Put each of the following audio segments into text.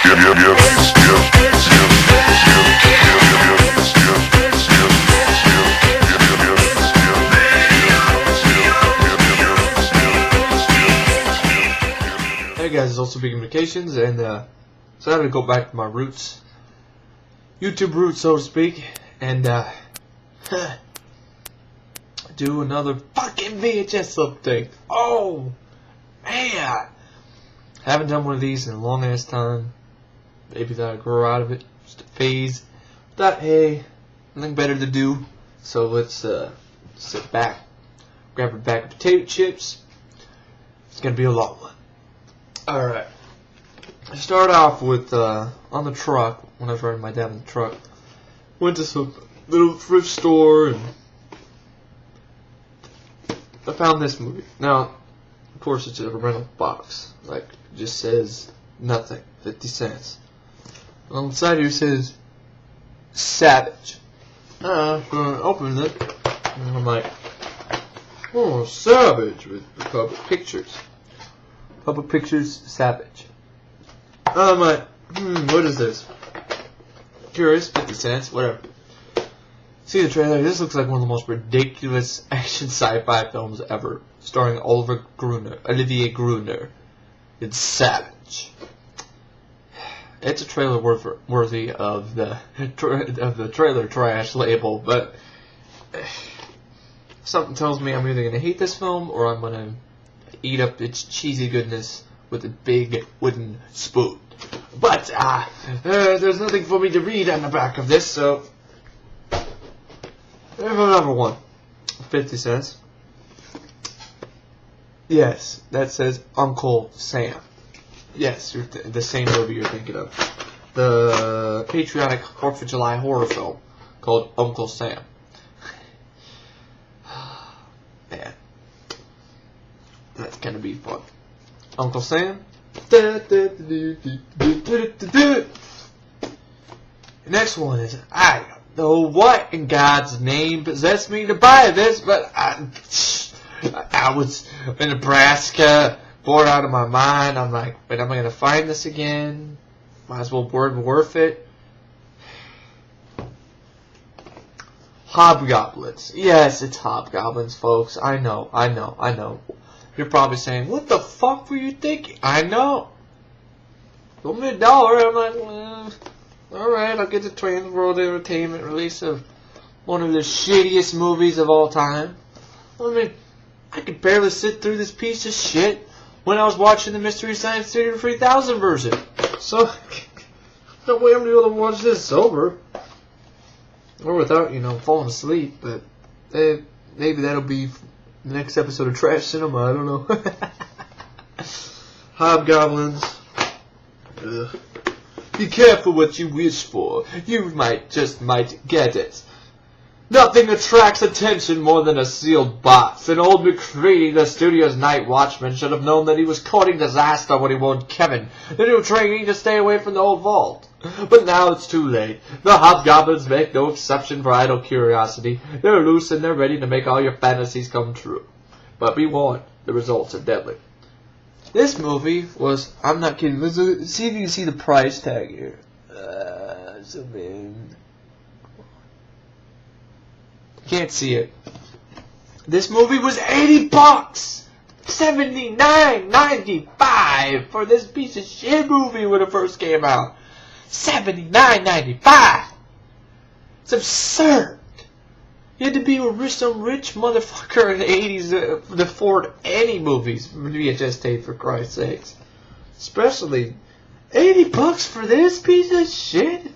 Hey guys, it's also Big Vacations, and so I'm gonna go back to my roots, YouTube roots, so to speak, and do another fucking VHS update. Oh man, haven't done one of these in a long ass time. Maybe that I grow out of it, just a phase. But hey, nothing better to do, so let's sit back, grab a bag of potato chips. It's gonna be a long one. Alright, I start off with, on the truck, when I was riding my dad in the truck, went to some little thrift store, and I found this movie. Now, of course it's a rental box, like, it just says nothing, 50 cents. And on the side here it says, Savage. So I opened it, and I'm like, oh, Savage, with Public Pictures. Public Pictures, Savage. I'm like, what is this? Curious, 50 cents, whatever. See the trailer, this looks like one of the most ridiculous action sci-fi films ever, starring Olivier Gruner. It's Savage. It's a trailer worthy of the trailer trash label, but something tells me I'm either going to hate this film or I'm going to eat up its cheesy goodness with a big wooden spoon. But there's nothing for me to read on the back of this, so number one, 50 cents. Yes, that says Uncle Sam. Yes, the same movie you're thinking of. The patriotic 4th of July horror film called Uncle Sam. Man, that's gonna be fun. Uncle Sam. Next one is, I don't know what in God's name possessed me to buy this, but I was in Nebraska, bored out of my mind. I'm like, but am I gonna find this again? Might as well worth it. Hobgoblins. Yes, it's Hobgoblins, folks. I know. You're probably saying, what the fuck were you thinking? I know. Give me $1. I'm like, alright, I'll get the Trans World Entertainment release of one of the shittiest movies of all time. I mean, I could barely sit through this piece of shit when I was watching the Mystery Science Theater 3000 version. So, no way I'm going to be able to watch this sober. Or without, falling asleep. But maybe that'll be the next episode of Trash Cinema. I don't know. Hobgoblins. Ugh. Be careful what you wish for. You might get it. Nothing attracts attention more than a sealed box. And old McCready, the studio's night watchman, should have known that he was courting disaster when he warned Kevin, the new trainee, to stay away from the old vault. But now it's too late. The Hobgoblins make no exception for idle curiosity. They're loose and they're ready to make all your fantasies come true. But be warned, the results are deadly. This movie was, I'm not kidding, see if you can see the price tag here. Zoom in. Can't see it. This movie was $80. $79.95 for this piece of shit movie when it first came out. $79.95. It's absurd. You had to be some rich motherfucker in the 80s to afford any movies from VHS tape, for Christ's sakes. Especially $80 for this piece of shit.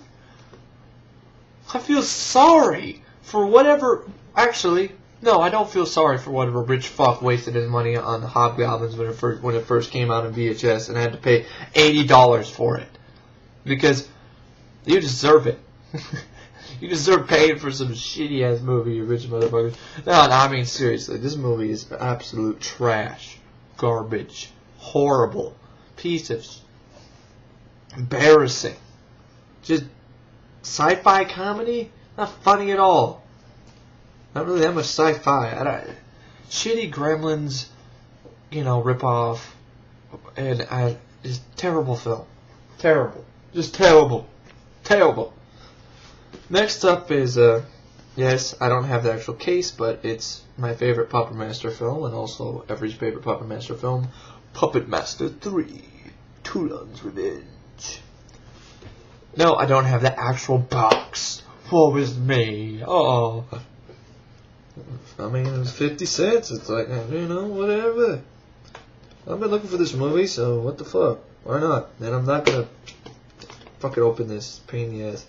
I feel sorry for whatever. Actually, no, I don't feel sorry for whatever rich fuck wasted his money on the Hobgoblins when it first came out in VHS and had to pay $80 for it, because you deserve it. You deserve paying for some shitty ass movie, you rich motherfuckers. No, I mean seriously, this movie is absolute trash, garbage, horrible, piece of embarrassing, just sci-fi comedy. Not funny at all. Not really that much sci-fi. Shitty Gremlins, rip off, and just terrible film. Terrible. Just terrible. Terrible. Next up is, yes, I don't have the actual case, but it's my favorite Puppet Master film, and also every favorite Puppet Master film, Puppet Master 3, Toulon's Revenge. No, I don't have the actual box. Woe is me. Oh. I mean, it was 50 cents. It's like, you know, whatever. I've been looking for this movie, so what the fuck? Why not? And I'm not gonna fucking open this pain in the ass.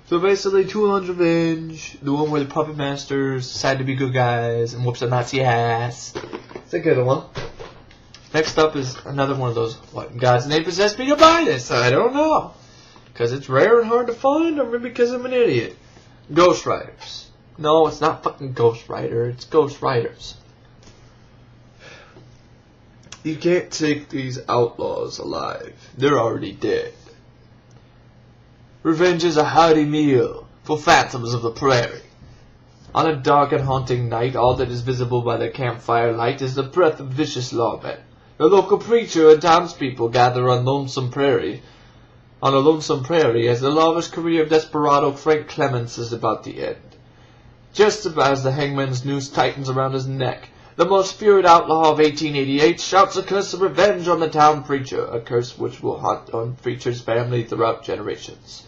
So basically, Toulon's Revenge, the one where the Puppet Masters decide to be good guys and whoops a Nazi ass. It's a good one. Next up is another one of those, what in God's name possessed me to buy this? I don't know. Because it's rare and hard to find, or maybe because I'm an idiot. Ghost Riders. No, it's not fucking Ghost Rider, it's Ghost Riders. You can't take these outlaws alive. They're already dead. Revenge is a hearty meal for phantoms of the prairie. On a dark and haunting night, all that is visible by the campfire light is the breath of vicious lawmen. The local preacher and townspeople gather on a lonesome prairie as the lawless career of desperado Frank Clements is about to end. Just as the hangman's noose tightens around his neck, the most feared outlaw of 1888 shouts a curse of revenge on the town preacher, a curse which will haunt the preacher's family throughout generations.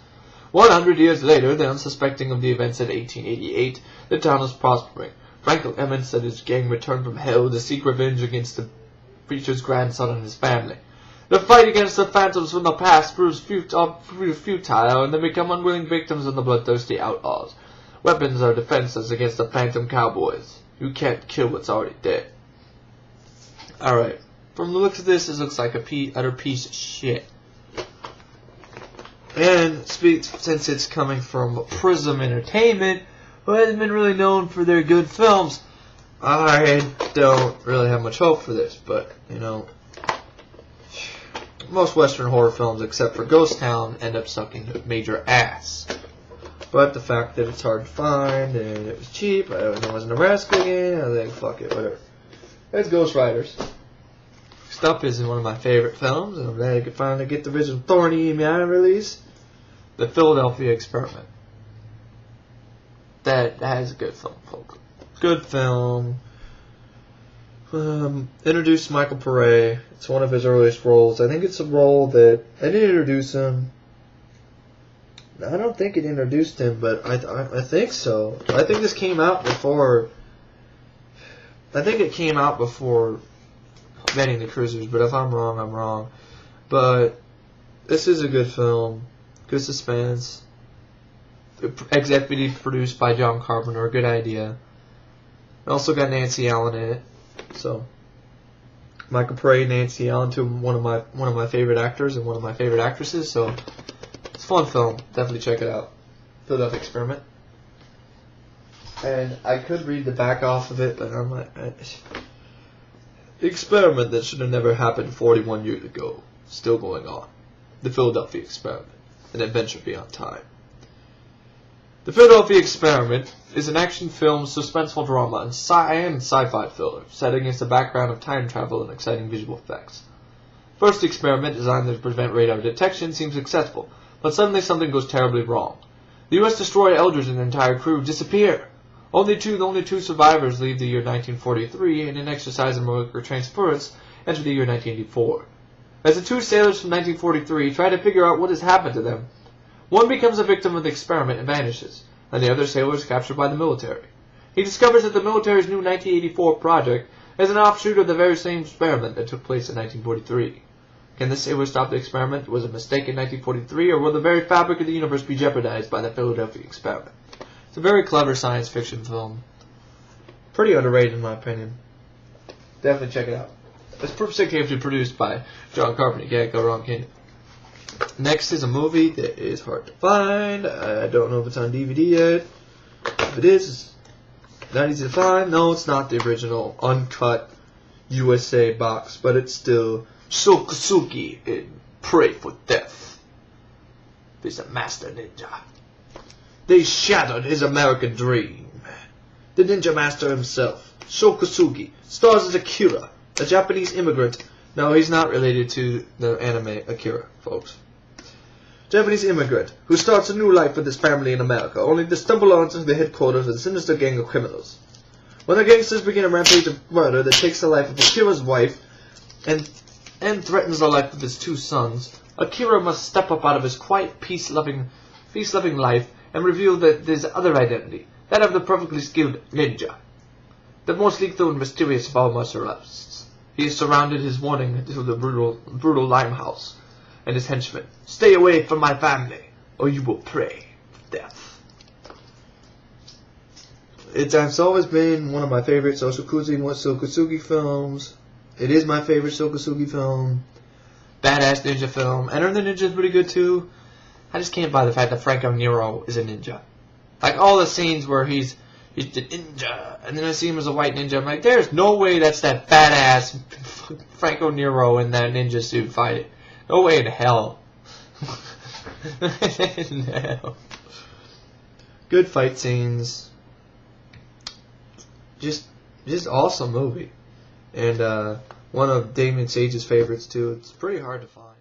100 years later, the unsuspecting of the events of 1888, the town is prospering. Frank Clements and his gang return from hell to seek revenge against the preacher's grandson and his family. The fight against the phantoms from the past proves futile, and they become unwilling victims of the bloodthirsty outlaws. Weapons are defenseless against the phantom cowboys. You can't kill what's already dead. Alright, from the looks of this, it looks like a utter piece of shit. And since it's coming from Prism Entertainment, who hasn't been really known for their good films, I don't really have much hope for this, but, you know, most Western horror films, except for Ghost Town, end up sucking major ass. But the fact that it's hard to find, and it was cheap, and it was Nebraska again, I think, fuck it, whatever. It's Ghost Riders. Next up is one of my favorite films, and I'm glad I could finally get the original Thorny Eye release, The Philadelphia Experiment. That is a good film, folks. Good film. Introduced Michael Pare. It's one of his earliest roles. I think it's a role that I didn't introduce him. I don't think it introduced him, but I think so. I think this came out before. I think it came out before Betting the Cruisers, but if I'm wrong, I'm wrong. But this is a good film. Good suspense. Executive produced by John Carpenter. A good idea. It also got Nancy Allen in it. So Michael Pare, Nancy Allen, one of my favorite actors and one of my favorite actresses. So it's a fun film. Definitely check it out. Philadelphia Experiment. And I could read the back off of it, but I'm like, the experiment that should have never happened 41 years ago, still going on. The Philadelphia Experiment, an adventure beyond time. The Philadelphia Experiment is an action film, suspenseful drama, and sci-fi thriller set against a background of time travel and exciting visual effects. First experiment, designed to prevent radar detection, seems successful, but suddenly something goes terribly wrong. The U.S. destroyer Eldridge and the entire crew disappear. Only two survivors leave the year 1943, and in exercise of molecular transference, enter the year 1984. As the two sailors from 1943 try to figure out what has happened to them, one becomes a victim of the experiment and vanishes, and the other sailor is captured by the military. He discovers that the military's new 1984 project is an offshoot of the very same experiment that took place in 1943. Can the sailor stop the experiment? Was it a mistake in 1943, or will the very fabric of the universe be jeopardized by the Philadelphia Experiment? It's a very clever science fiction film. Pretty underrated in my opinion. Definitely check it out. It's perfectly produced by John Carpenter. You can't go wrong, can you? Next is a movie that is hard to find. I don't know if it's on DVD yet. If it is, it's not easy to find. No, it's not the original uncut USA box, but it's still Shokasugi in Pray for Death. He's a master ninja. They shattered his American dream. The ninja master himself, Shokasugi, stars as Akira, a Japanese immigrant. No, he's not related to the anime Akira, folks. Japanese immigrant who starts a new life with his family in America, only to stumble onto the headquarters of a sinister gang of criminals. When the gangsters begin a rampage of murder that takes the life of Akira's wife and threatens the life of his 2 sons, Akira must step up out of his quiet, peace-loving life and reveal his other identity, that of the perfectly skilled ninja. The most lethal and mysterious of all martial artists. He has surrounded his warning to the brutal Limehouse and his henchmen. Stay away from my family, or you will pray for death. It's always been one of my favorite Sokusugi films. It is my favorite Sokusugi film. Badass ninja film. Enter the Ninja is pretty good too. I just can't buy the fact that Franco Nero is a ninja. Like all the scenes where he's the ninja, and then I see him as a white ninja. I'm like, there's no way that's that badass Franco Nero in that ninja suit fighting. No way in hell. No. Good fight scenes. Just awesome movie. And one of Damien Sage's favorites too. It's pretty hard to find.